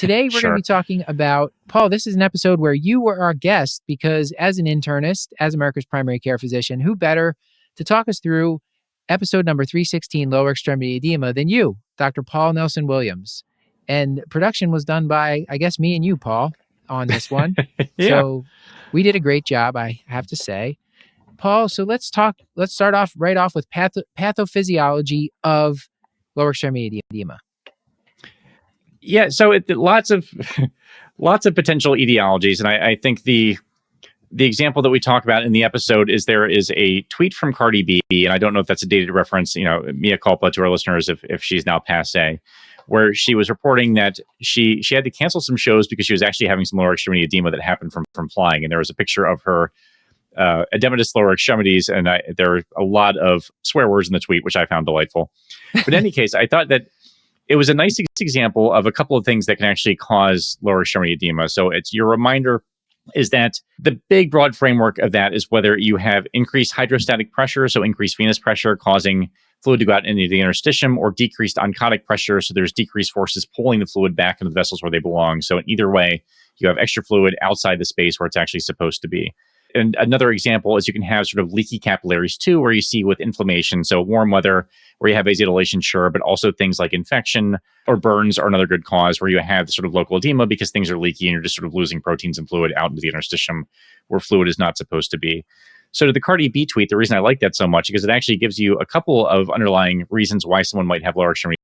Today, we're going to Sure. be talking about, Paul, this is an episode where you were our guest because as an internist, as America's primary care physician, who better to talk us through episode number 316, lower extremity edema, than you, Dr. Paul Nelson Williams. And production was done by, I guess, me and you, Paul, on this one. Yeah. So we did a great job, I have to say. Paul, so let's start off with pathophysiology of lower extremity edema. Yeah, so lots of potential etiologies, and I think the example that we talk about in the episode is there is a tweet from Cardi B, and I don't know if that's a dated reference, mea culpa to our listeners if she's now passé, where she was reporting that she had to cancel some shows because she was actually having some lower extremity edema that happened from flying, and there was a picture of her edematous lower extremities, and there were a lot of swear words in the tweet, which I found delightful. But in any case, I thought that it was a nice example of a couple of things that can actually cause lower extremity edema. So it's your reminder is that the big broad framework of that is whether you have increased hydrostatic pressure, so increased venous pressure causing fluid to go out into the interstitium, or decreased oncotic pressure, so there's decreased forces pulling the fluid back into the vessels where they belong. So in either way, you have extra fluid outside the space where it's actually supposed to be. And another example is you can have sort of leaky capillaries too, where you see with inflammation. So warm weather where you have vasodilation, sure, but also things like infection or burns are another good cause where you have sort of local edema because things are leaky and you're just sort of losing proteins and fluid out into the interstitium where fluid is not supposed to be. So to the Cardi B tweet, the reason I like that so much is because it actually gives you a couple of underlying reasons why someone might have lower extremity